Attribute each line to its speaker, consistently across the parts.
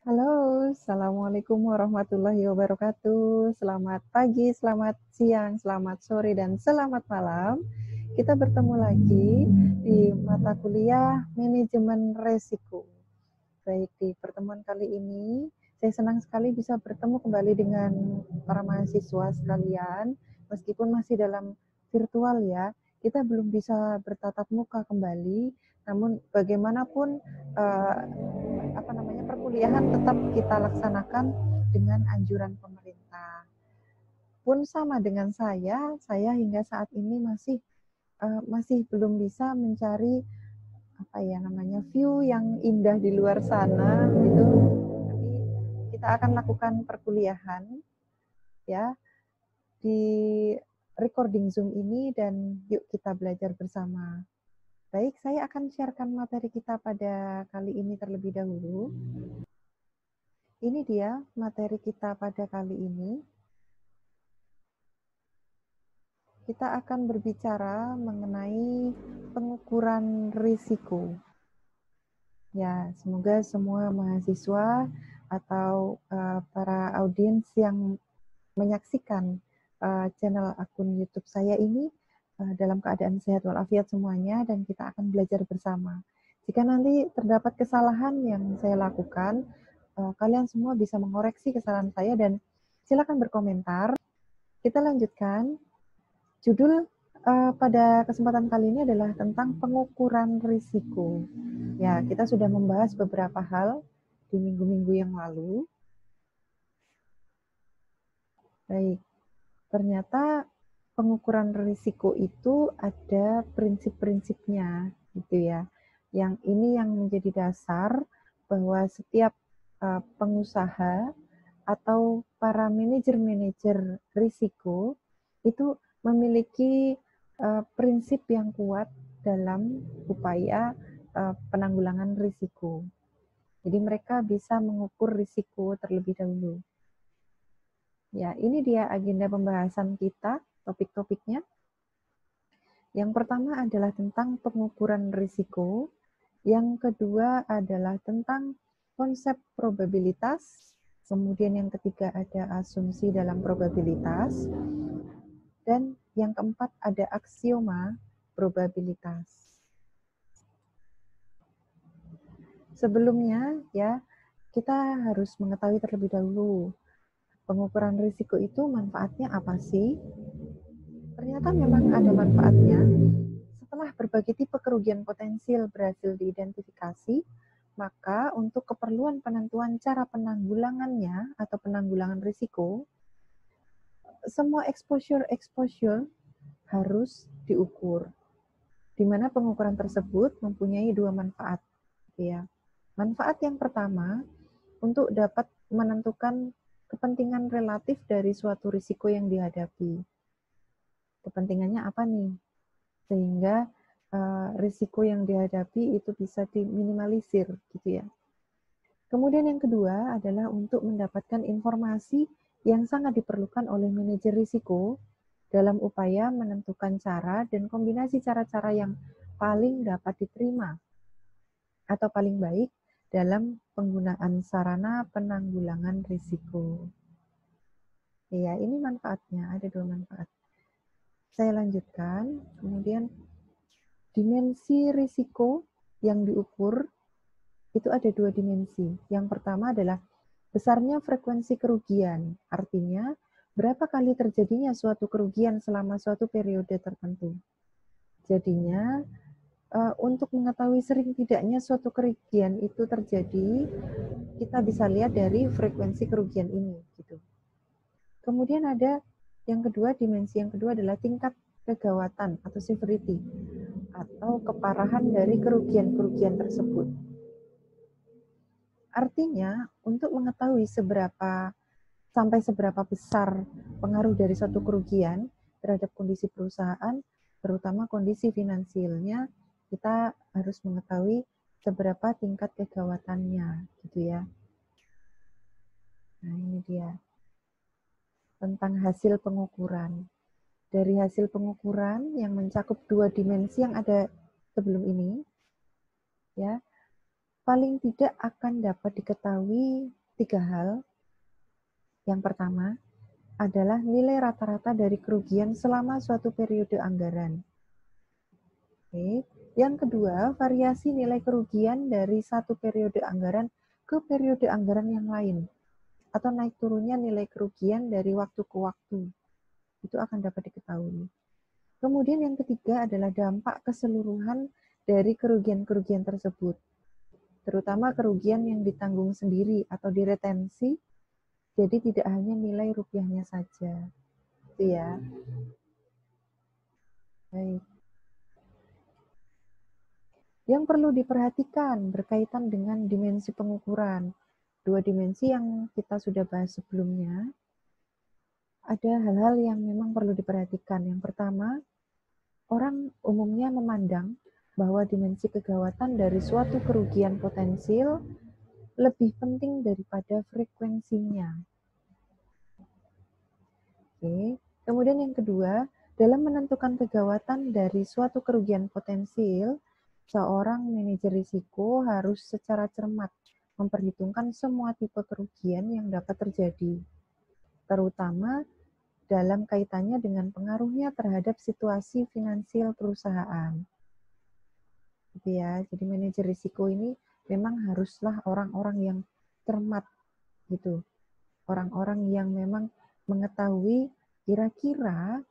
Speaker 1: Halo, Assalamualaikum warahmatullahi wabarakatuh. Selamat pagi, selamat siang, selamat sore, dan selamat malam. Kita bertemu lagi di mata kuliah Manajemen Resiko. Baik, di pertemuan kali ini, saya senang sekali bisa bertemu kembali dengan para mahasiswa sekalian, meskipun masih dalam virtual ya, kita belum bisa bertatap muka kembali, namun bagaimanapun eh, perkuliahan tetap kita laksanakan dengan anjuran pemerintah. Pun sama dengan saya hingga saat ini masih belum bisa mencari view yang indah di luar sana gitu. Tapi kita akan lakukan perkuliahan ya di recording Zoom ini dan yuk kita belajar bersama. Baik, saya akan sharekan materi kita pada kali ini terlebih dahulu. Ini dia materi kita pada kali ini. Kita akan berbicara mengenai pengukuran risiko. Ya, semoga semua mahasiswa atau para audiens yang menyaksikan channel akun YouTube saya ini dalam keadaan sehat walafiat semuanya, dan kita akan belajar bersama. Jika nanti terdapat kesalahan yang saya lakukan, kalian semua bisa mengoreksi kesalahan saya dan silakan berkomentar. Kita lanjutkan. Judul pada kesempatan kali ini adalah tentang pengukuran risiko. Ya, kita sudah membahas beberapa hal di minggu-minggu yang lalu. Baik, ternyata pengukuran risiko itu ada prinsip-prinsipnya, gitu ya. Yang ini yang menjadi dasar bahwa setiap pengusaha atau para manajer-manajer risiko itu memiliki prinsip yang kuat dalam upaya penanggulangan risiko. Jadi mereka bisa mengukur risiko terlebih dahulu. Ya, ini dia agenda pembahasan kita, topik-topiknya. Yang pertama adalah tentang pengukuran risiko. Yang kedua adalah tentang konsep probabilitas. Kemudian yang ketiga ada asumsi dalam probabilitas. Dan yang keempat ada aksioma probabilitas. Sebelumnya ya, kita harus mengetahui terlebih dahulu pengukuran risiko itu manfaatnya apa sih? Ternyata memang ada manfaatnya. Setelah berbagai tipe kerugian potensial berhasil diidentifikasi, maka untuk keperluan penentuan cara penanggulangannya atau penanggulangan risiko, semua exposure harus diukur, di mana pengukuran tersebut mempunyai dua manfaat. Ya. Manfaat yang pertama, untuk dapat menentukan kepentingan relatif dari suatu risiko yang dihadapi. Kepentingannya apa nih? Sehingga risiko yang dihadapi itu bisa diminimalisir, gitu ya. Kemudian yang kedua adalah untuk mendapatkan informasi yang sangat diperlukan oleh manajer risiko dalam upaya menentukan cara dan kombinasi cara-cara yang paling dapat diterima atau paling baik dalam penggunaan sarana penanggulangan risiko. Ya, ini manfaatnya, ada dua manfaat. Saya lanjutkan, kemudian dimensi risiko yang diukur itu ada dua dimensi. Yang pertama adalah besarnya frekuensi kerugian, artinya berapa kali terjadinya suatu kerugian selama suatu periode tertentu. Jadinya untuk mengetahui sering tidaknya suatu kerugian itu terjadi, kita bisa lihat dari frekuensi kerugian ini, gitu. Kemudian ada yang kedua, dimensi yang kedua adalah tingkat kegawatan atau severity atau keparahan dari kerugian-kerugian tersebut. Artinya, untuk mengetahui sampai seberapa besar pengaruh dari suatu kerugian terhadap kondisi perusahaan, terutama kondisi finansialnya, kita harus mengetahui seberapa tingkat kegawatannya, gitu ya. Nah, ini dia tentang hasil pengukuran. Dari hasil pengukuran yang mencakup dua dimensi yang ada sebelum ini, ya, paling tidak akan dapat diketahui 3 hal. Yang pertama adalah nilai rata-rata dari kerugian selama suatu periode anggaran. Oke. Yang kedua, variasi nilai kerugian dari satu periode anggaran ke periode anggaran yang lain, atau naik turunnya nilai kerugian dari waktu ke waktu. Itu akan dapat diketahui. Kemudian yang ketiga adalah dampak keseluruhan dari kerugian-kerugian tersebut, terutama kerugian yang ditanggung sendiri atau diretensi, jadi tidak hanya nilai rupiahnya saja. Itu ya. Baik. Yang perlu diperhatikan berkaitan dengan dimensi pengukuran. Dua dimensi yang kita sudah bahas sebelumnya, ada hal-hal yang memang perlu diperhatikan. Yang pertama, orang umumnya memandang bahwa dimensi kegawatan dari suatu kerugian potensial lebih penting daripada frekuensinya. Oke. Kemudian yang kedua, dalam menentukan kegawatan dari suatu kerugian potensial, seorang manajer risiko harus secara cermat memperhitungkan semua tipe kerugian yang dapat terjadi, terutama dalam kaitannya dengan pengaruhnya terhadap situasi finansial perusahaan. Gitu ya. Jadi manajer risiko ini memang haruslah orang-orang yang cermat gitu. Orang-orang yang memang mengetahui kira-kira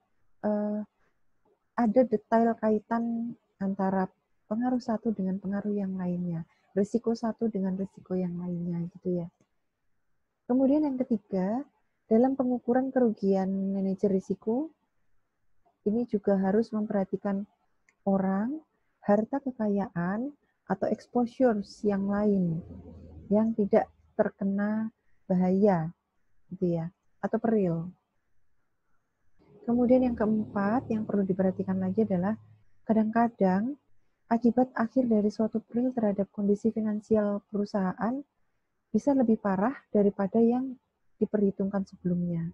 Speaker 1: ada detail kaitan antara pengaruh satu dengan pengaruh yang lainnya, risiko satu dengan risiko yang lainnya gitu ya. Kemudian yang ketiga, dalam pengukuran kerugian manajer risiko, ini juga harus memperhatikan orang, harta kekayaan, atau exposures yang lain yang tidak terkena bahaya gitu ya, atau peril. Kemudian yang keempat yang perlu diperhatikan lagi adalah kadang-kadang akibat akhir dari suatu peril terhadap kondisi finansial perusahaan bisa lebih parah daripada yang diperhitungkan sebelumnya.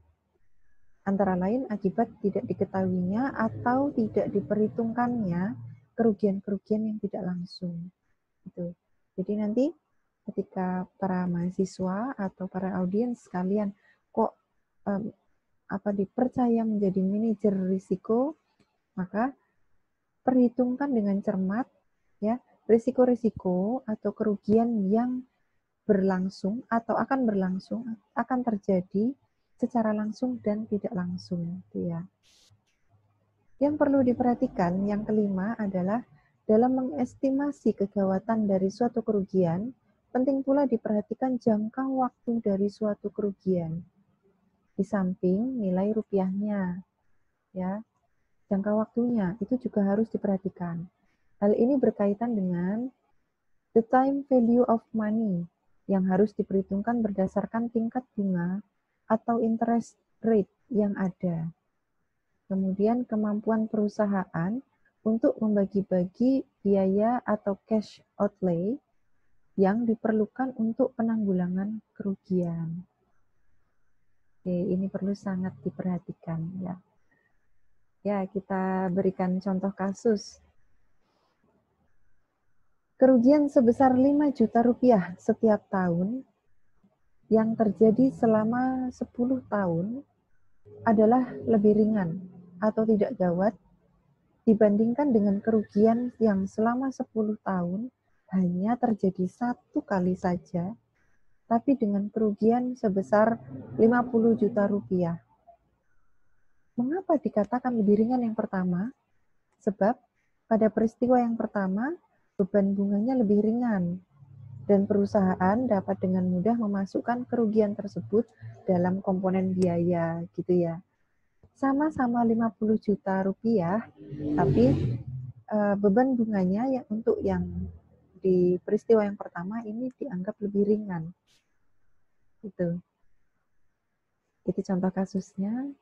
Speaker 1: Antara lain akibat tidak diketahuinya atau tidak diperhitungkannya kerugian-kerugian yang tidak langsung. Gitu. Jadi nanti ketika para mahasiswa atau para audiens sekalian kok dipercaya menjadi manajer risiko, maka perhitungkan dengan cermat ya risiko-risiko atau kerugian yang berlangsung atau akan berlangsung akan terjadi secara langsung dan tidak langsung gitu ya. Yang perlu diperhatikan yang kelima adalah dalam mengestimasi kegawatan dari suatu kerugian, penting pula diperhatikan jangka waktu dari suatu kerugian. Di samping nilai rupiahnya, ya, jangka waktunya itu juga harus diperhatikan. Hal ini berkaitan dengan the time value of money yang harus diperhitungkan berdasarkan tingkat bunga atau interest rate yang ada. Kemudian kemampuan perusahaan untuk membagi-bagi biaya atau cash outlay yang diperlukan untuk penanggulangan kerugian. Oke, ini perlu sangat diperhatikan ya. Ya, kita berikan contoh kasus. Kerugian sebesar 5 juta rupiah setiap tahun yang terjadi selama 10 tahun adalah lebih ringan atau tidak gawat dibandingkan dengan kerugian yang selama 10 tahun hanya terjadi satu kali saja, tapi dengan kerugian sebesar 50 juta rupiah. Mengapa dikatakan lebih ringan yang pertama? Sebab pada peristiwa yang pertama, beban bunganya lebih ringan, dan perusahaan dapat dengan mudah memasukkan kerugian tersebut dalam komponen biaya, gitu ya. Sama-sama 50 juta rupiah, tapi beban bunganya untuk yang di peristiwa yang pertama ini dianggap lebih ringan. Gitu. Itu contoh kasusnya.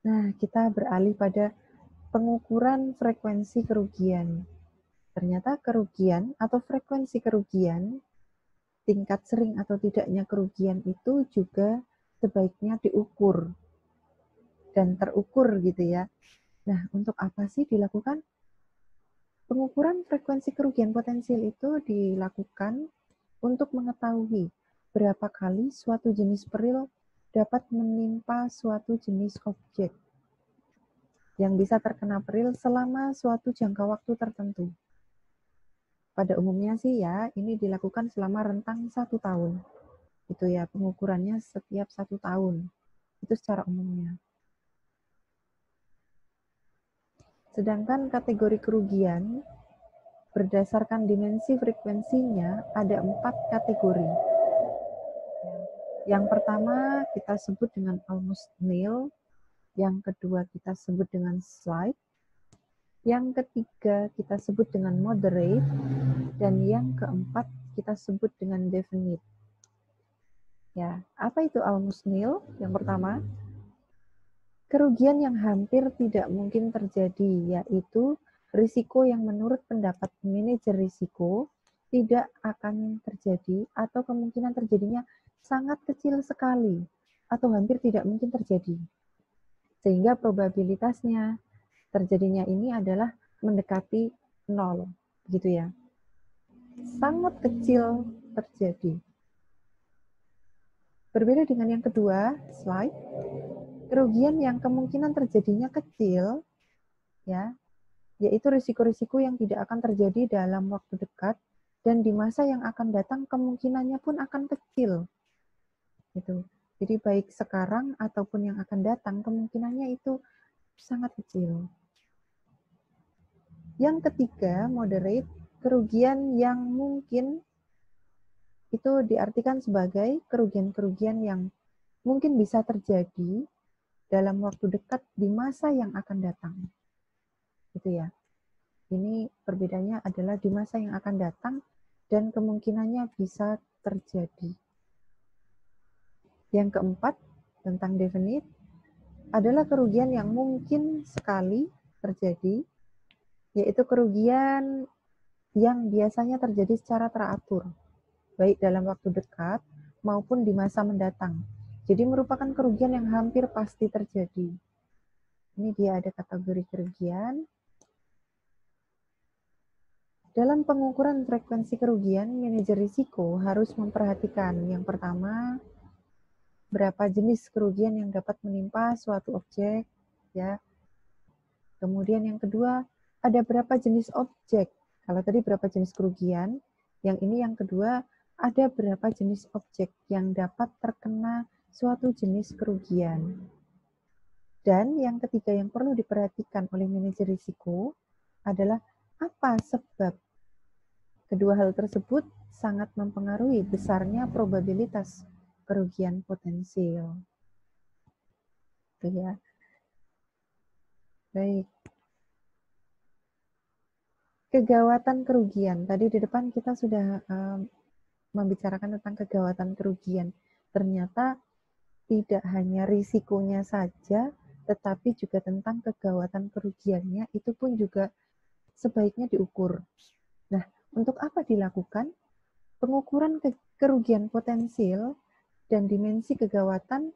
Speaker 1: Nah, kita beralih pada pengukuran frekuensi kerugian. Ternyata kerugian atau frekuensi kerugian, tingkat sering atau tidaknya kerugian itu juga sebaiknya diukur dan terukur gitu ya. Nah, untuk apa sih dilakukan? Pengukuran frekuensi kerugian potensial itu dilakukan untuk mengetahui berapa kali suatu jenis peril dapat menimpa suatu jenis objek yang bisa terkena peril selama suatu jangka waktu tertentu. Pada umumnya sih ya, ini dilakukan selama rentang 1 tahun. Itu ya, pengukurannya setiap 1 tahun. Itu secara umumnya. Sedangkan kategori kerugian berdasarkan dimensi frekuensinya ada 4 kategori. Yang pertama kita sebut dengan almost nil, yang kedua kita sebut dengan slight, yang ketiga kita sebut dengan moderate, dan yang keempat kita sebut dengan definite. Ya, apa itu almost nil? Yang pertama, kerugian yang hampir tidak mungkin terjadi, yaitu risiko yang menurut pendapat manajer risiko tidak akan terjadi atau kemungkinan terjadinya sangat kecil sekali atau hampir tidak mungkin terjadi. Sehingga probabilitasnya terjadinya ini adalah mendekati 0, gitu ya. Sangat kecil terjadi. Berbeda dengan yang kedua, slide. Kerugian yang kemungkinan terjadinya kecil, ya, yaitu risiko-risiko yang tidak akan terjadi dalam waktu dekat dan di masa yang akan datang kemungkinannya pun akan kecil. Gitu. Jadi baik sekarang ataupun yang akan datang kemungkinannya itu sangat kecil. Yang ketiga, moderate, kerugian yang mungkin itu diartikan sebagai kerugian-kerugian yang mungkin bisa terjadi dalam waktu dekat di masa yang akan datang. Gitu ya. Ini perbedaannya adalah di masa yang akan datang dan kemungkinannya bisa terjadi. Yang keempat, tentang definite, adalah kerugian yang mungkin sekali terjadi, yaitu kerugian yang biasanya terjadi secara teratur, baik dalam waktu dekat maupun di masa mendatang. Jadi merupakan kerugian yang hampir pasti terjadi. Ini dia ada kategori kerugian. Dalam pengukuran frekuensi kerugian, manajer risiko harus memperhatikan yang pertama, berapa jenis kerugian yang dapat menimpa suatu objek, ya. Kemudian yang kedua, ada berapa jenis objek. Kalau tadi berapa jenis kerugian, yang ini yang kedua, ada berapa jenis objek yang dapat terkena suatu jenis kerugian. Dan yang ketiga yang perlu diperhatikan oleh manajer risiko adalah apa sebab kedua hal tersebut sangat mempengaruhi besarnya probabilitas kerugian potensial. Itu ya. Baik. Kegawatan kerugian. Tadi di depan kita sudah membicarakan tentang kegawatan kerugian. Ternyata tidak hanya risikonya saja, tetapi juga tentang kegawatan kerugiannya itu pun juga sebaiknya diukur. Nah, untuk apa dilakukan? Pengukuran kerugian potensial dan dimensi kegawatan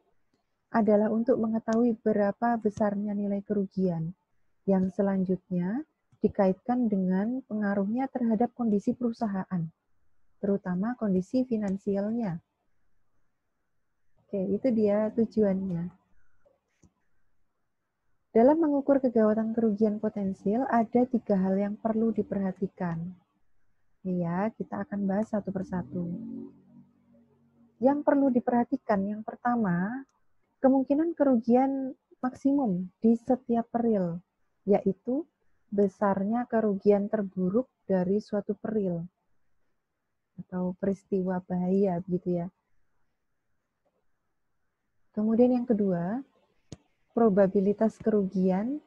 Speaker 1: adalah untuk mengetahui berapa besarnya nilai kerugian yang selanjutnya dikaitkan dengan pengaruhnya terhadap kondisi perusahaan, terutama kondisi finansialnya. Oke, itu dia tujuannya. Dalam mengukur kegawatan kerugian potensial, ada 3 hal yang perlu diperhatikan. Ya, kita akan bahas satu persatu. Yang perlu diperhatikan, yang pertama, kemungkinan kerugian maksimum di setiap peril, yaitu besarnya kerugian terburuk dari suatu peril atau peristiwa bahaya, begitu ya. Kemudian yang kedua, probabilitas kerugian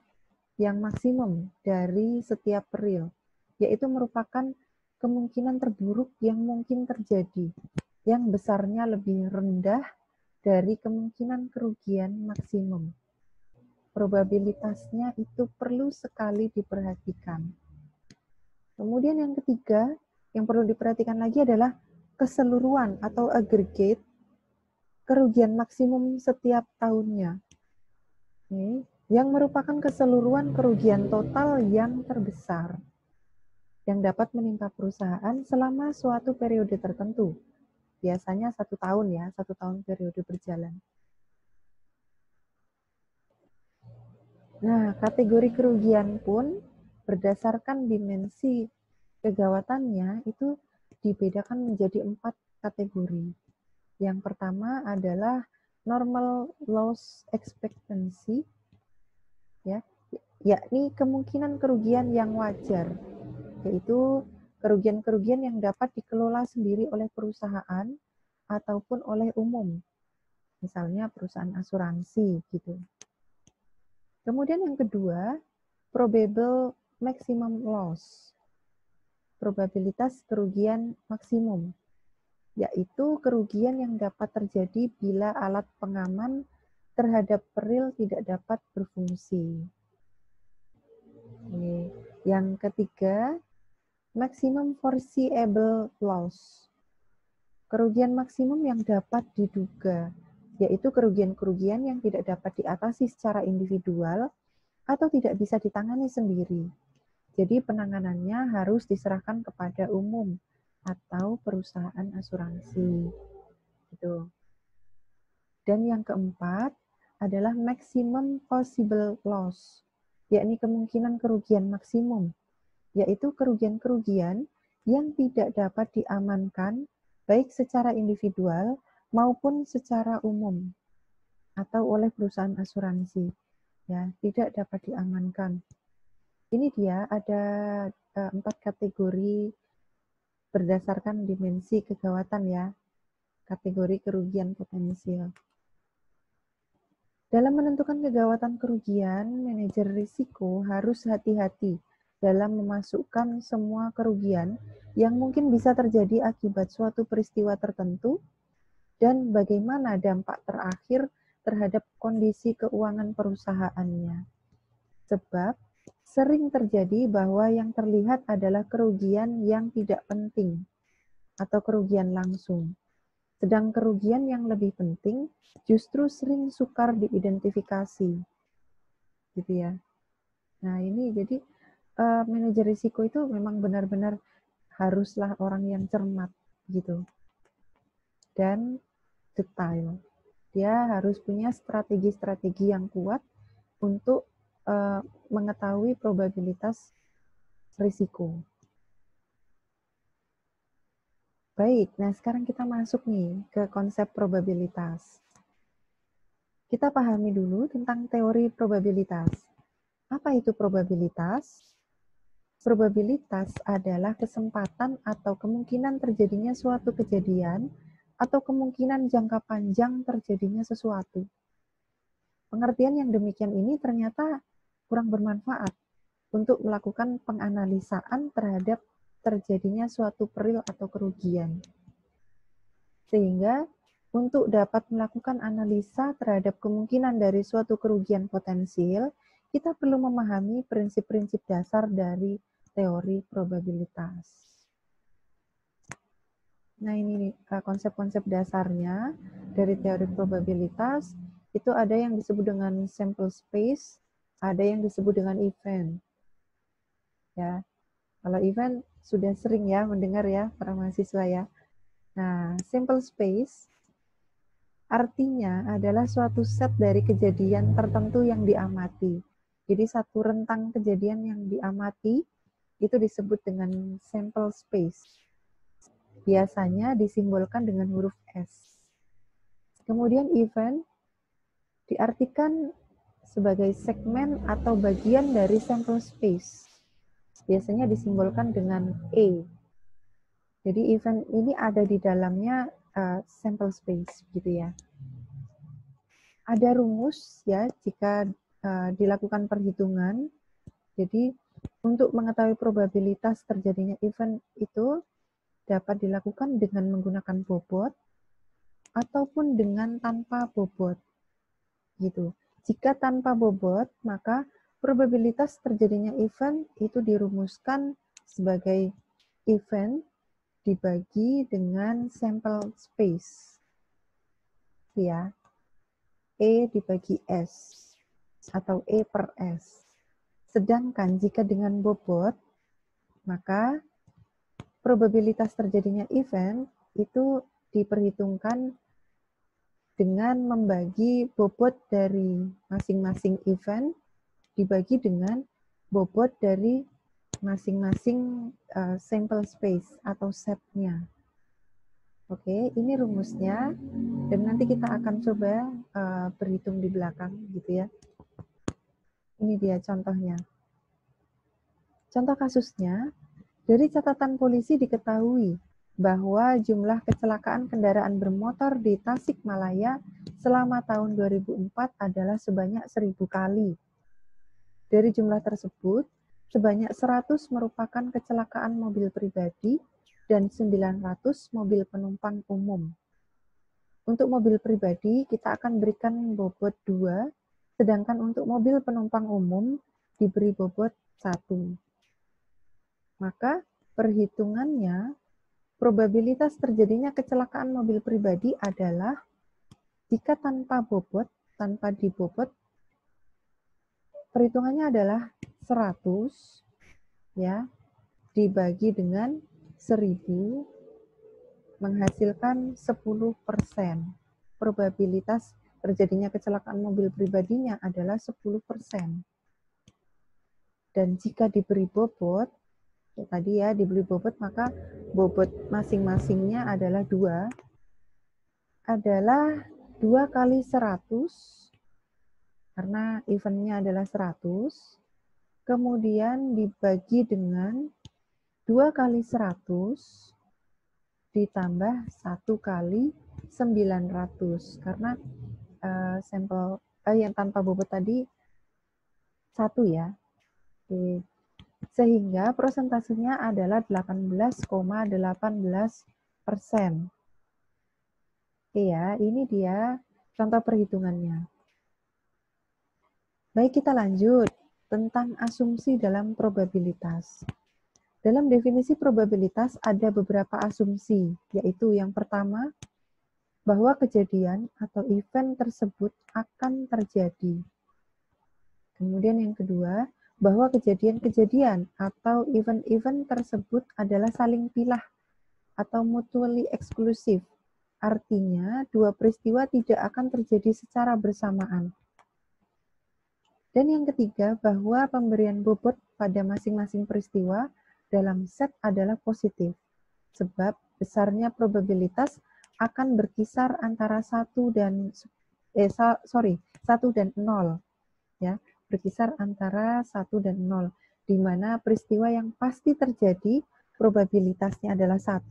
Speaker 1: yang maksimum dari setiap peril, yaitu merupakan kemungkinan terburuk yang mungkin terjadi, yang besarnya lebih rendah dari kemungkinan kerugian maksimum. Probabilitasnya itu perlu sekali diperhatikan. Kemudian yang ketiga, yang perlu diperhatikan lagi adalah keseluruhan atau aggregate kerugian maksimum setiap tahunnya. Yang merupakan keseluruhan kerugian total yang terbesar. yang dapat menimpa perusahaan selama suatu periode tertentu. Biasanya 1 tahun ya, 1 tahun periode berjalan. Nah, kategori kerugian pun berdasarkan dimensi kegawatannya itu dibedakan menjadi 4 kategori. Yang pertama adalah normal loss expectancy, ya, yakni kemungkinan kerugian yang wajar, yaitu kerugian-kerugian yang dapat dikelola sendiri oleh perusahaan ataupun oleh umum, misalnya perusahaan asuransi gitu. Kemudian yang kedua, probable maximum loss, probabilitas kerugian maksimum, yaitu kerugian yang dapat terjadi bila alat pengaman terhadap peril tidak dapat berfungsi. Oke. Yang ketiga, maximum foreseeable loss, kerugian maksimum yang dapat diduga, yaitu kerugian-kerugian yang tidak dapat diatasi secara individual atau tidak bisa ditangani sendiri. Jadi penanganannya harus diserahkan kepada umum atau perusahaan asuransi. Gitu. Dan yang keempat adalah maximum possible loss, yakni kemungkinan kerugian maksimum, yaitu kerugian-kerugian yang tidak dapat diamankan baik secara individual maupun secara umum atau oleh perusahaan asuransi. Ya, tidak dapat diamankan. Ini dia ada 4 kategori berdasarkan dimensi kegawatan ya, kategori kerugian potensial. Dalam menentukan kegawatan kerugian, manajer risiko harus hati-hati dalam memasukkan semua kerugian yang mungkin bisa terjadi akibat suatu peristiwa tertentu dan bagaimana dampak terakhir terhadap kondisi keuangan perusahaannya. Sebab sering terjadi bahwa yang terlihat adalah kerugian yang tidak penting atau kerugian langsung. Sedang kerugian yang lebih penting justru sering sukar diidentifikasi. Gitu ya. Nah, ini jadi manajer risiko itu memang benar-benar haruslah orang yang cermat gitu. Dan detail. Dia harus punya strategi-strategi yang kuat untuk mengetahui probabilitas risiko. Baik, nah sekarang kita masuk nih ke konsep probabilitas. Kita pahami dulu tentang teori probabilitas. Apa itu probabilitas? Probabilitas adalah kesempatan atau kemungkinan terjadinya suatu kejadian atau kemungkinan jangka panjang terjadinya sesuatu. Pengertian yang demikian ini ternyata kurang bermanfaat untuk melakukan penganalisaan terhadap terjadinya suatu peril atau kerugian. Sehingga untuk dapat melakukan analisa terhadap kemungkinan dari suatu kerugian potensial, kita perlu memahami prinsip-prinsip dasar dari teori probabilitas. Nah, ini konsep-konsep dasarnya dari teori probabilitas. Itu ada yang disebut dengan sample space, ada yang disebut dengan event. Ya, kalau event sudah sering ya mendengar ya para mahasiswa ya. Nah, sample space artinya adalah suatu set dari kejadian tertentu yang diamati. Jadi satu rentang kejadian yang diamati itu disebut dengan sample space. Biasanya disimbolkan dengan huruf S. Kemudian event diartikan sebagai segmen atau bagian dari sample space. Biasanya disimbolkan dengan E. Jadi event ini ada di dalamnya sample space gitu ya. Ada rumus ya jika dilakukan perhitungan. Jadi untuk mengetahui probabilitas terjadinya event itu dapat dilakukan dengan menggunakan bobot ataupun dengan tanpa bobot. Gitu. Jika tanpa bobot, maka probabilitas terjadinya event itu dirumuskan sebagai event dibagi dengan sample space. Ya. E dibagi S atau E per S. Sedangkan jika dengan bobot, Maka probabilitas terjadinya event itu diperhitungkan dengan membagi bobot dari masing-masing event dibagi dengan bobot dari masing-masing sample space atau setnya. Oke, ini rumusnya dan nanti kita akan coba berhitung di belakang gitu ya. Ini dia contohnya. Contoh kasusnya, dari catatan polisi diketahui bahwa jumlah kecelakaan kendaraan bermotor di Tasikmalaya selama tahun 2004 adalah sebanyak 1000 kali. Dari jumlah tersebut, sebanyak 100 merupakan kecelakaan mobil pribadi dan 900 mobil penumpang umum. Untuk mobil pribadi, kita akan berikan bobot 2, sedangkan untuk mobil penumpang umum diberi bobot 1. Maka perhitungannya, probabilitas terjadinya kecelakaan mobil pribadi adalah jika tanpa bobot, tanpa dibobot, perhitungannya adalah 100 ya, dibagi dengan 1000 menghasilkan 10%. Probabilitas terjadinya kecelakaan mobil pribadinya adalah 10%. Dan jika diberi bobot, tadi ya diberi bobot, maka bobot masing-masingnya adalah 2, adalah 2 kali 100, karena eventnya adalah 100, kemudian dibagi dengan 2 kali 100, ditambah 1 kali 900, karena sampel yang tanpa bobot tadi 1 ya. Oke. Sehingga prosentasenya adalah 18,18%. Oke ya, ini dia contoh perhitungannya. Baik, kita lanjut tentang asumsi dalam probabilitas. Dalam definisi probabilitas ada beberapa asumsi, yaitu yang pertama, bahwa kejadian atau event tersebut akan terjadi. Kemudian yang kedua, bahwa kejadian-kejadian atau event-event tersebut adalah saling pilah atau mutually exclusive. Artinya, dua peristiwa tidak akan terjadi secara bersamaan. Dan yang ketiga, bahwa pemberian bobot pada masing-masing peristiwa dalam set adalah positif, sebab besarnya probabilitas akan berkisar antara 1 dan 0, ya, berkisar antara 1 dan 0, di mana peristiwa yang pasti terjadi probabilitasnya adalah 1,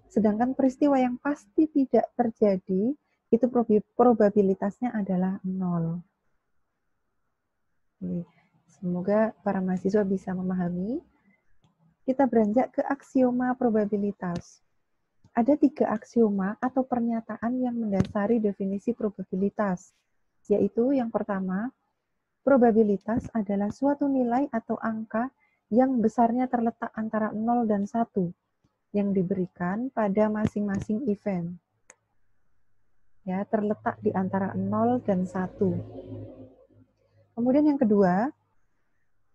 Speaker 1: sedangkan peristiwa yang pasti tidak terjadi itu probabilitasnya adalah 0. Semoga para mahasiswa bisa memahami. Kita beranjak ke aksioma probabilitas. Ada 3 aksioma atau pernyataan yang mendasari definisi probabilitas, yaitu yang pertama, probabilitas adalah suatu nilai atau angka yang besarnya terletak antara 0 dan 1 yang diberikan pada masing-masing event. Ya, terletak di antara 0 dan 1. Kemudian yang kedua,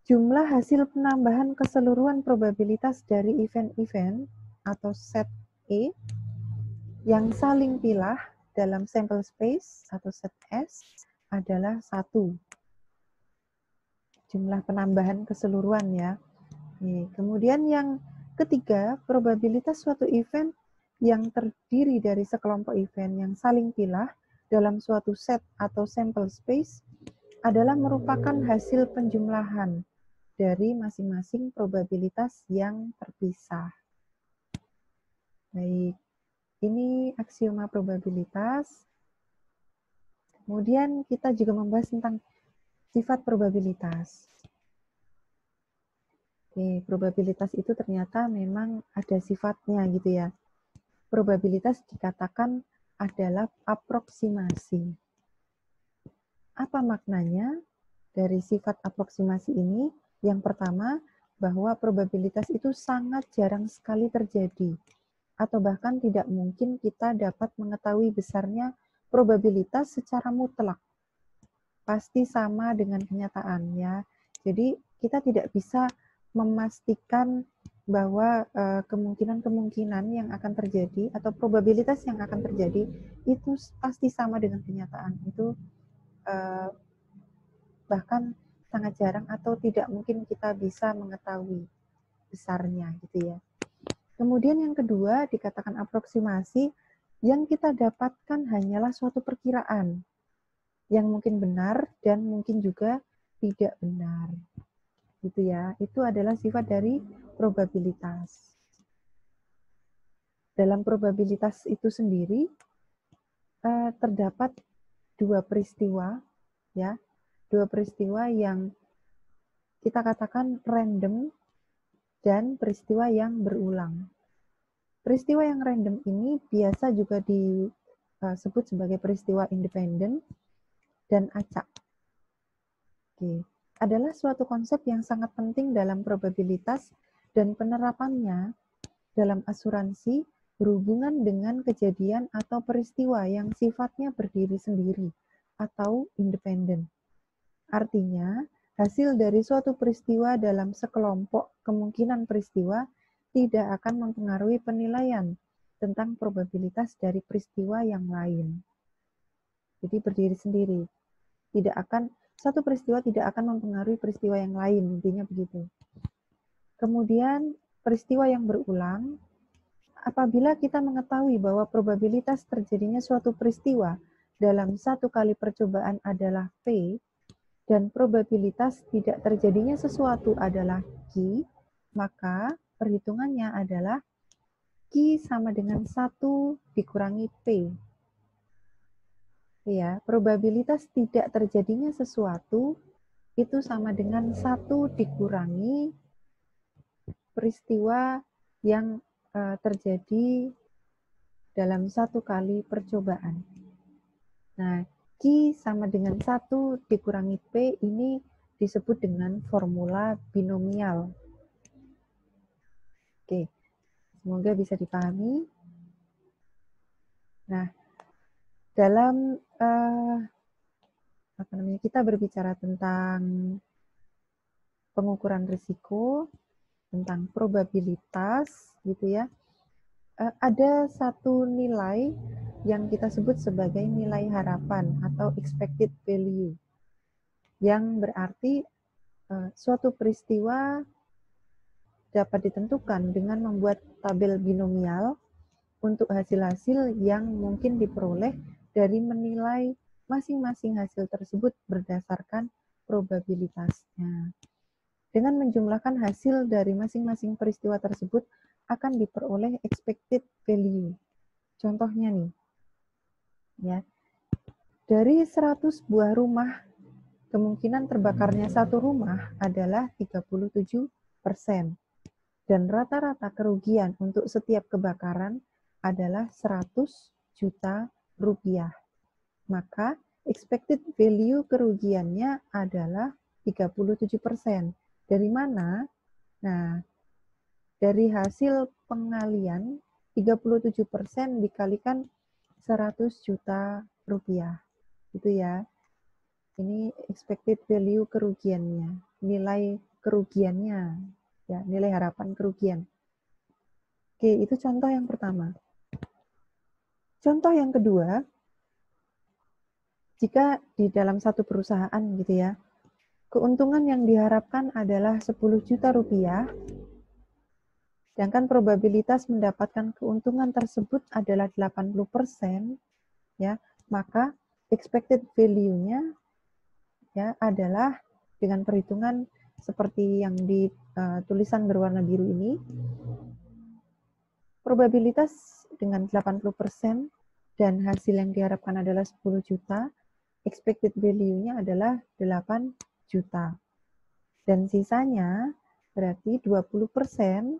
Speaker 1: jumlah hasil penambahan keseluruhan probabilitas dari event-event atau set E yang saling pilah dalam sample space atau set S adalah 1. Jumlah penambahan keseluruhan ya. Kemudian yang ketiga, probabilitas suatu event yang terdiri dari sekelompok event yang saling pilah dalam suatu set atau sample space adalah merupakan hasil penjumlahan dari masing-masing probabilitas yang terpisah. Baik, ini aksioma probabilitas. Kemudian kita juga membahas tentang sifat probabilitas. Oke, probabilitas itu ternyata memang ada sifatnya gitu ya. Probabilitas dikatakan adalah aproksimasi. Apa maknanya dari sifat aproksimasi ini? Yang pertama, bahwa probabilitas itu sangat jarang sekali terjadi, atau bahkan tidak mungkin kita dapat mengetahui besarnya probabilitas secara mutlak. Pasti sama dengan kenyataan ya. Jadi kita tidak bisa memastikan bahwa kemungkinan-kemungkinan yang akan terjadi atau probabilitas yang akan terjadi itu pasti sama dengan kenyataan. Itu bahkan sangat jarang atau tidak mungkin kita bisa mengetahui besarnya gitu ya. Kemudian yang kedua dikatakan aproksimasi, yang kita dapatkan hanyalah suatu perkiraan yang mungkin benar dan mungkin juga tidak benar. Gitu ya. Itu adalah sifat dari probabilitas. Dalam probabilitas itu sendiri terdapat dua peristiwa ya. Dua peristiwa yang kita katakan random dan peristiwa yang berulang. Peristiwa yang random ini biasa juga disebut sebagai peristiwa independen dan acak. Oke. Adalah suatu konsep yang sangat penting dalam probabilitas dan penerapannya dalam asuransi berhubungan dengan kejadian atau peristiwa yang sifatnya berdiri sendiri atau independen. Artinya, hasil dari suatu peristiwa dalam sekelompok kemungkinan peristiwa tidak akan mempengaruhi penilaian tentang probabilitas dari peristiwa yang lain. Jadi berdiri sendiri. Satu peristiwa tidak akan mempengaruhi peristiwa yang lain, intinya begitu. Kemudian peristiwa yang berulang, apabila kita mengetahui bahwa probabilitas terjadinya suatu peristiwa dalam satu kali percobaan adalah P, dan probabilitas tidak terjadinya sesuatu adalah Q, maka perhitungannya adalah Q sama dengan 1 dikurangi P. Ya, probabilitas tidak terjadinya sesuatu itu sama dengan 1 dikurangi peristiwa yang terjadi dalam satu kali percobaan. Nah, Q sama dengan 1 dikurangi P ini disebut dengan formula binomial. Oke, semoga bisa dipahami. Nah, dalam kita berbicara tentang pengukuran risiko, tentang probabilitas, gitu ya. Ada satu nilai yang kita sebut sebagai nilai harapan atau expected value, yang berarti suatu peristiwa dapat ditentukan dengan membuat tabel binomial untuk hasil-hasil yang mungkin diperoleh dari menilai masing-masing hasil tersebut berdasarkan probabilitasnya. Dengan menjumlahkan hasil dari masing-masing peristiwa tersebut akan diperoleh expected value. Contohnya nih, ya, dari 100 buah rumah, kemungkinan terbakarnya satu rumah adalah 37%. Dan rata-rata kerugian untuk setiap kebakaran adalah 100 juta rupiah. Maka expected value kerugiannya adalah 37%. Dari mana? Nah, dari hasil pengalian 37% dikalikan 100 juta rupiah. Itu ya. Ini expected value kerugiannya, nilai kerugiannya, ya, nilai harapan kerugian. Oke, itu contoh yang pertama. Contoh yang kedua, jika di dalam satu perusahaan gitu ya, keuntungan yang diharapkan adalah 10 juta rupiah, sedangkan probabilitas mendapatkan keuntungan tersebut adalah 80%, ya, maka expected value-nya ya adalah dengan perhitungan seperti yang di tulisan berwarna biru ini, probabilitas dengan 80% dan hasil yang diharapkan adalah 10 juta, expected value-nya adalah 8 juta. Dan sisanya berarti 20%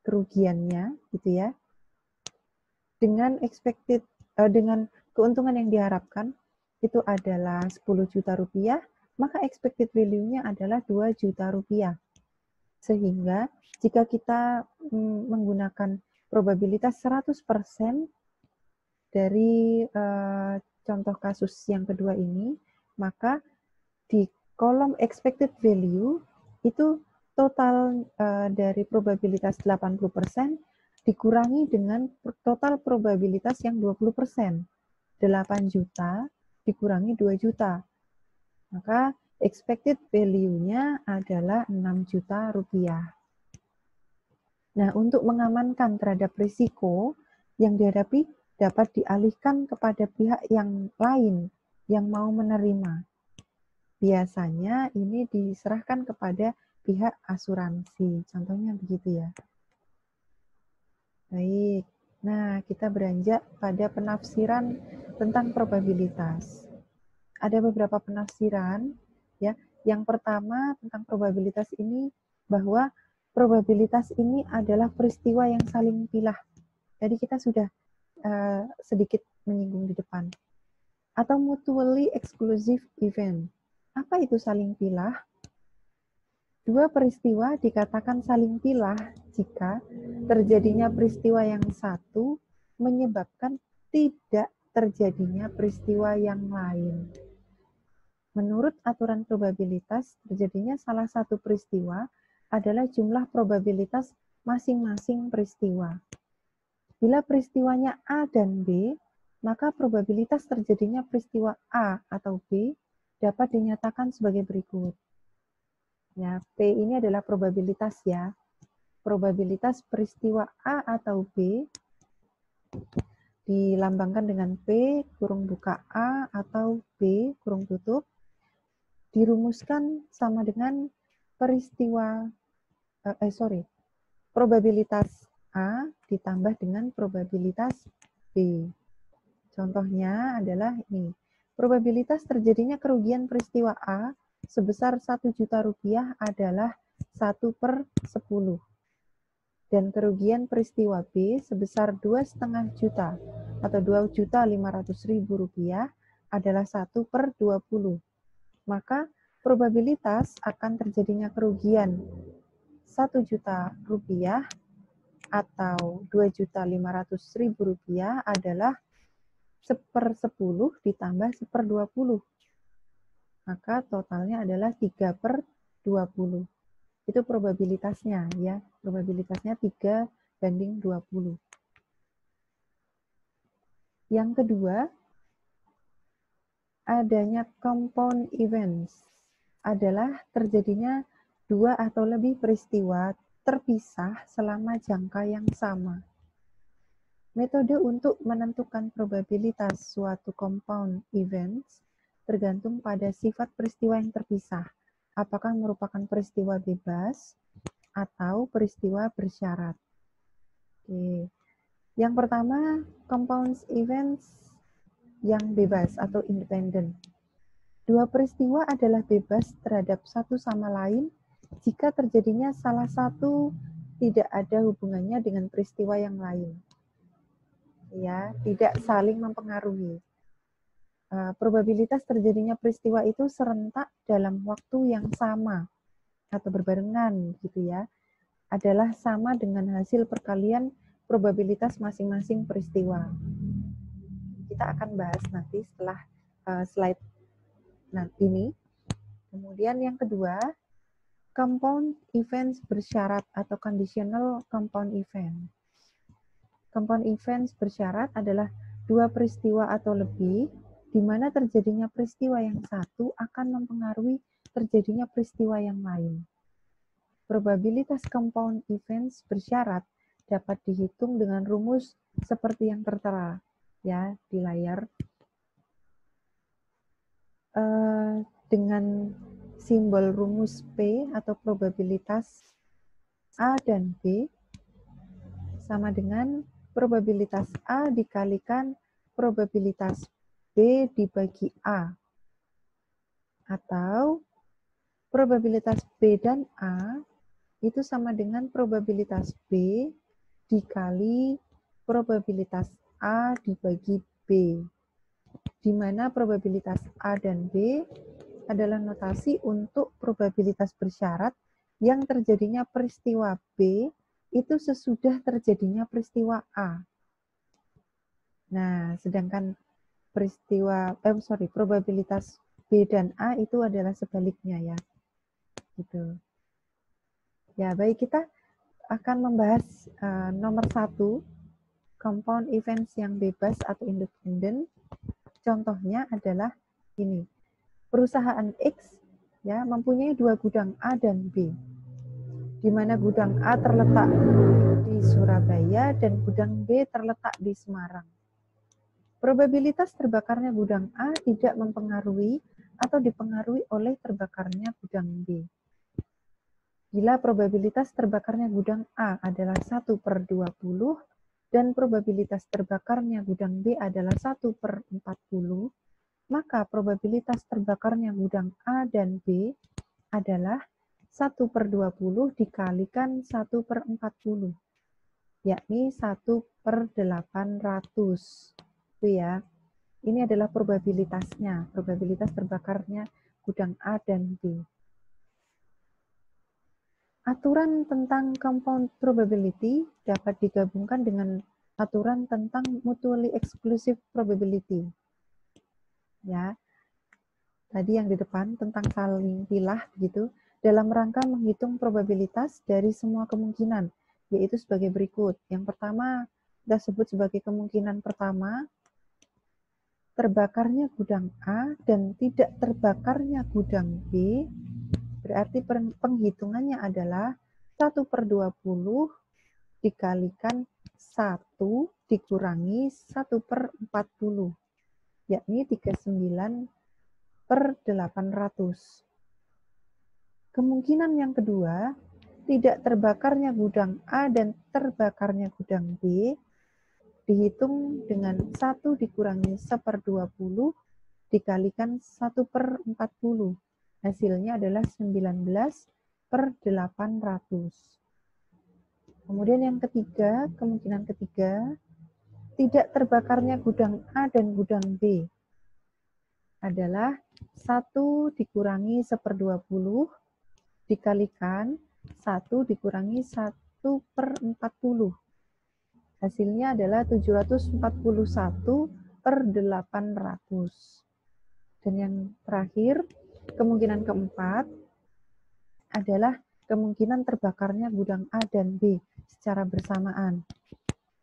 Speaker 1: kerugiannya gitu ya. Dengan dengan keuntungan yang diharapkan itu adalah 10 juta rupiah, maka expected value-nya adalah 2 juta rupiah. Sehingga jika kita menggunakan probabilitas 100% dari contoh kasus yang kedua ini, maka di kolom expected value itu total dari probabilitas 80% dikurangi dengan total probabilitas yang 20%. 8 juta dikurangi 2 juta. Maka expected value-nya adalah 6 juta rupiah. Nah, untuk mengamankan terhadap risiko yang dihadapi dapat dialihkan kepada pihak yang lain yang mau menerima. Biasanya ini diserahkan kepada pihak asuransi. Contohnya begitu ya. Baik. Nah, kita beranjak pada penafsiran tentang probabilitas. Ada beberapa penafsiran ya. Yang pertama tentang probabilitas ini bahwa probabilitas ini adalah peristiwa yang saling pilah. Jadi kita sudah sedikit menyinggung di depan. Atau mutually exclusive event. Apa itu saling pilah? Dua peristiwa dikatakan saling pilah jika terjadinya peristiwa yang satu menyebabkan tidak terjadinya peristiwa yang lain. Menurut aturan probabilitas, terjadinya salah satu peristiwa adalah jumlah probabilitas masing-masing peristiwa. Bila peristiwanya A dan B, maka probabilitas terjadinya peristiwa A atau B dapat dinyatakan sebagai berikut. Ya, P ini adalah probabilitas ya. Probabilitas peristiwa A atau B dilambangkan dengan P kurung buka A atau B kurung tutup. Dirumuskan sama dengan probabilitas A ditambah dengan probabilitas B. Contohnya adalah ini. Probabilitas terjadinya kerugian peristiwa A sebesar 1 juta rupiah adalah 1/10. Dan kerugian peristiwa B sebesar 2,5 juta atau 2.500.000 rupiah adalah 1/20. Maka probabilitas akan terjadinya kerugian 1 juta rupiah atau 2.500.000 rupiah adalah 1/10 ditambah 1/20. Maka totalnya adalah 3/20. Itu probabilitasnya ya. Probabilitasnya 3/20. Yang kedua, adanya compound events adalah terjadinya dua atau lebih peristiwa terpisah selama jangka yang sama. Metode untuk menentukan probabilitas suatu compound events tergantung pada sifat peristiwa yang terpisah. Apakah merupakan peristiwa bebas atau peristiwa bersyarat. Oke. Yang pertama, compound events yang bebas atau independen. Dua peristiwa adalah bebas terhadap satu sama lain jika terjadinya salah satu tidak ada hubungannya dengan peristiwa yang lain. Ya, tidak saling mempengaruhi. Probabilitas terjadinya peristiwa itu serentak dalam waktu yang sama atau berbarengan gitu ya, adalah sama dengan hasil perkalian probabilitas masing-masing peristiwa. Kita akan bahas nanti setelah slide ini. Kemudian yang kedua, compound events bersyarat atau conditional compound event. Compound events bersyarat adalah dua peristiwa atau lebih di mana terjadinya peristiwa yang satu akan mempengaruhi terjadinya peristiwa yang lain. Probabilitas compound events bersyarat dapat dihitung dengan rumus seperti yang tertera ya di layar. Dengan simbol rumus P atau probabilitas A dan B sama dengan probabilitas A dikalikan probabilitas B dibagi A. Atau probabilitas B dan A itu sama dengan probabilitas B dikali probabilitas A dibagi B. Di mana probabilitas A dan B adalah notasi untuk probabilitas bersyarat yang terjadinya peristiwa B itu sesudah terjadinya peristiwa A. Nah, sedangkan probabilitas B dan A itu adalah sebaliknya ya. Gitu. Ya, baik, kita akan membahas nomor 1, compound events yang bebas atau independen. Contohnya adalah ini. Perusahaan X ya mempunyai 2 gudang A dan B. Di mana gudang A terletak di Surabaya dan gudang B terletak di Semarang. Probabilitas terbakarnya gudang A tidak mempengaruhi atau dipengaruhi oleh terbakarnya gudang B. Bila probabilitas terbakarnya gudang A adalah 1/20 dan probabilitas terbakarnya gudang B adalah 1/40, maka probabilitas terbakarnya gudang A dan B adalah 1/20 dikalikan 1/40, yakni 1/800. Itu ya. Ini adalah probabilitasnya, probabilitas terbakarnya gudang A dan B. Aturan tentang compound probability dapat digabungkan dengan aturan tentang mutually exclusive probability. Ya, tadi yang di depan tentang saling pilah gitu, dalam rangka menghitung probabilitas dari semua kemungkinan, yaitu sebagai berikut. Yang pertama, kita sebut sebagai kemungkinan pertama, terbakarnya gudang A dan tidak terbakarnya gudang B. Berarti penghitungannya adalah 1/20 dikalikan 1 dikurangi 1/40, yakni 39/800. Kemungkinan yang kedua, tidak terbakarnya gudang A dan terbakarnya gudang B dihitung dengan 1 dikurangi 1/20 dikalikan 1/40. Hasilnya adalah 19/800. Kemudian yang ketiga, kemungkinan ketiga, tidak terbakarnya gudang A dan gudang B adalah 1 dikurangi 1/20 dikalikan 1 dikurangi 1/40. Hasilnya adalah 741/800. Dan yang terakhir, kemungkinan keempat adalah kemungkinan terbakarnya gudang A dan B secara bersamaan,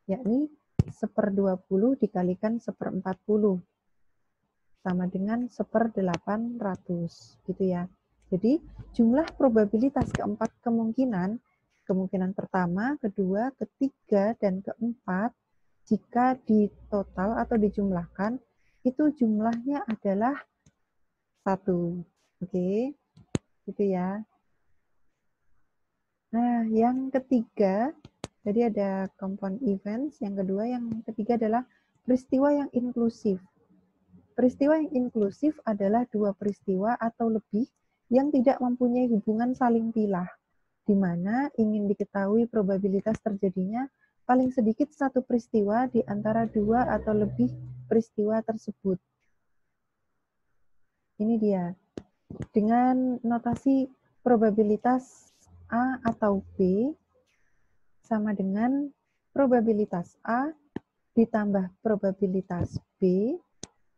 Speaker 1: yakni 1/20 dikalikan 1/40 sama dengan 1/800, gitu ya. Jadi jumlah probabilitas keempat kemungkinan, kemungkinan pertama, kedua, ketiga, dan keempat, jika ditotal atau dijumlahkan, itu jumlahnya adalah 1. Oke, gitu ya. Nah, yang ketiga, tadi ada compound events, yang kedua, yang ketiga adalah peristiwa yang inklusif. Peristiwa yang inklusif adalah 2 peristiwa atau lebih yang tidak mempunyai hubungan saling pilah, di mana ingin diketahui probabilitas terjadinya paling sedikit 1 peristiwa di antara 2 atau lebih peristiwa tersebut. Ini dia. Dengan notasi probabilitas A atau B sama dengan probabilitas A ditambah probabilitas B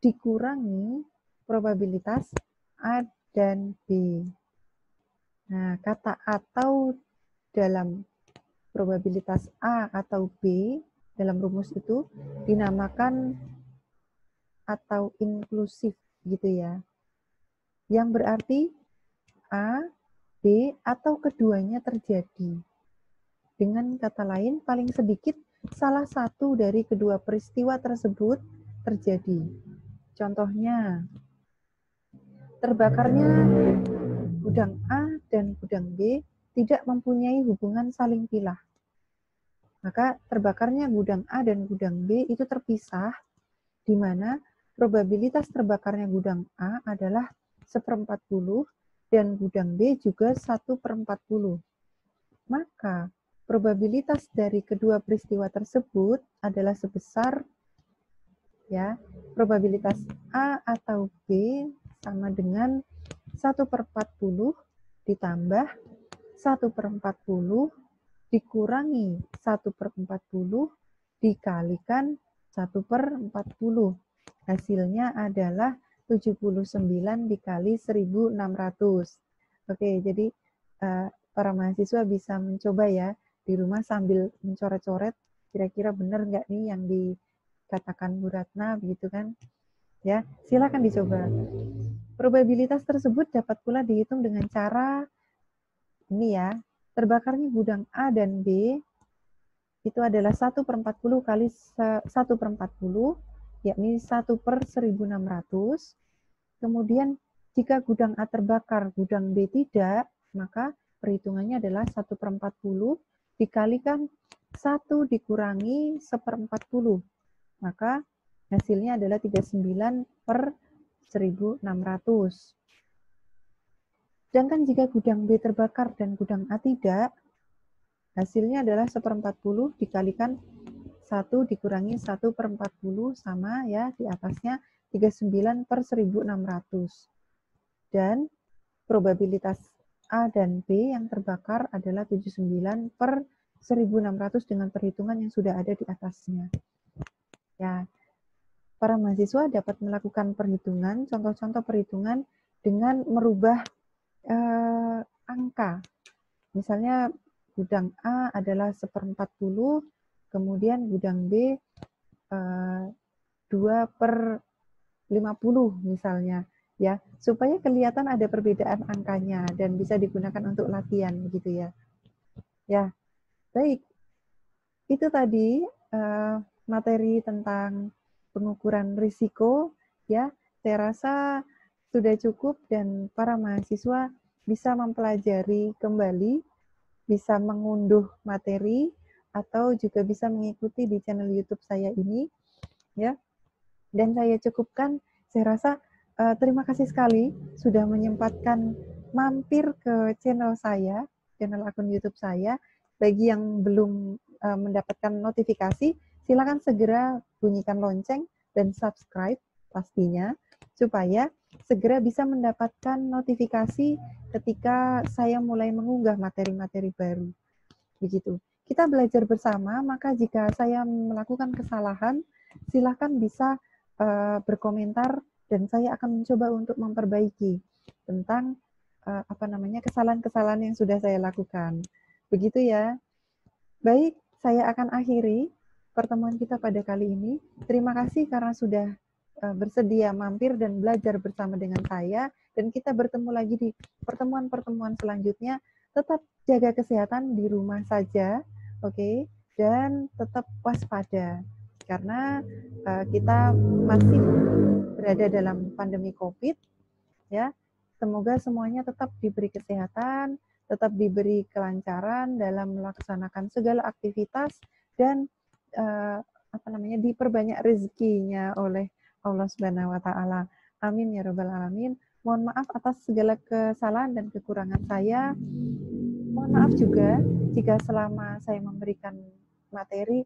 Speaker 1: dikurangi probabilitas A dan B. Nah, kata atau dalam probabilitas A atau B dalam rumus itu dinamakan atau inklusif gitu ya. Yang berarti A, B, atau keduanya terjadi. Dengan kata lain, paling sedikit salah satu dari kedua peristiwa tersebut terjadi. Contohnya, terbakarnya gudang A dan gudang B tidak mempunyai hubungan saling pilah. Maka terbakarnya gudang A dan gudang B itu terpisah, di mana probabilitas terbakarnya gudang A adalah 1/40 dan gudang B juga 1/40. Maka probabilitas dari kedua peristiwa tersebut adalah sebesar ya, probabilitas A atau B sama dengan 1/40 ditambah 1/40 dikurangi 1/40 dikalikan 1/40. Hasilnya adalah 79 dikali 1600. Oke, jadi para mahasiswa bisa mencoba ya di rumah sambil mencoret-coret kira-kira benar nggak nih yang dikatakan Bu Ratna begitu kan. Ya, silakan dicoba. Probabilitas tersebut dapat pula dihitung dengan cara ini ya, terbakarnya gudang A dan B itu adalah 1/40 kali 1/40, yakni 1/1600. Kemudian jika gudang A terbakar, gudang B tidak, maka perhitungannya adalah 1/40 dikalikan 1 dikurangi 1/40. Maka hasilnya adalah 39/1600. Sedangkan jika gudang B terbakar dan gudang A tidak, hasilnya adalah 1/40 dikalikan 1 dikurangi 1/40 sama ya di atasnya 39/1600. Dan probabilitas A dan B yang terbakar adalah 79/1600 dengan perhitungan yang sudah ada di atasnya. Ya, para mahasiswa dapat melakukan perhitungan, contoh-contoh perhitungan dengan merubah angka. Misalnya gudang A adalah 1/40, kemudian gudang B 2/50 misalnya, ya, supaya kelihatan ada perbedaan angkanya dan bisa digunakan untuk latihan begitu ya. Ya, baik. Itu tadi materi tentang pengukuran risiko ya. Saya rasa sudah cukup dan para mahasiswa bisa mempelajari kembali, bisa mengunduh materi atau juga bisa mengikuti di channel YouTube saya ini ya. Dan saya cukupkan, saya rasa terima kasih sekali sudah menyempatkan mampir ke channel saya, channel akun YouTube saya. Bagi yang belum mendapatkan notifikasi, silakan segera bunyikan lonceng dan subscribe pastinya, supaya segera bisa mendapatkan notifikasi ketika saya mulai mengunggah materi-materi baru. Begitu. Kita belajar bersama, maka jika saya melakukan kesalahan, silakan bisa berkomentar dan saya akan mencoba untuk memperbaiki tentang kesalahan-kesalahan yang sudah saya lakukan. Begitu ya. Baik, saya akan akhiri pertemuan kita pada kali ini. Terima kasih karena sudah bersedia mampir dan belajar bersama dengan saya, dan kita bertemu lagi di pertemuan-pertemuan selanjutnya. Tetap jaga kesehatan di rumah saja, oke? Dan tetap waspada karena kita masih berada dalam pandemi COVID, ya. Semoga semuanya tetap diberi kesehatan, tetap diberi kelancaran dalam melaksanakan segala aktivitas dan diperbanyak rezekinya oleh Allah Subhanahu wa taala. Amin ya rabbal alamin. Mohon maaf atas segala kesalahan dan kekurangan saya. Mohon maaf juga jika selama saya memberikan materi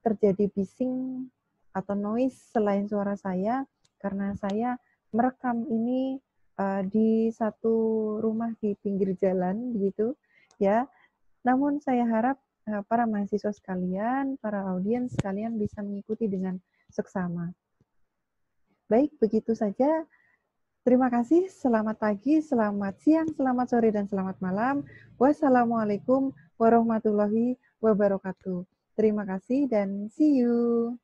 Speaker 1: terjadi bising atau noise selain suara saya, karena saya merekam ini di satu rumah di pinggir jalan begitu ya. Namun saya harap para mahasiswa sekalian, para audiens sekalian bisa mengikuti dengan seksama. Baik, begitu saja. Terima kasih, selamat pagi, selamat siang, selamat sore, dan selamat malam. Wassalamualaikum warahmatullahi wabarakatuh. Terima kasih dan see you.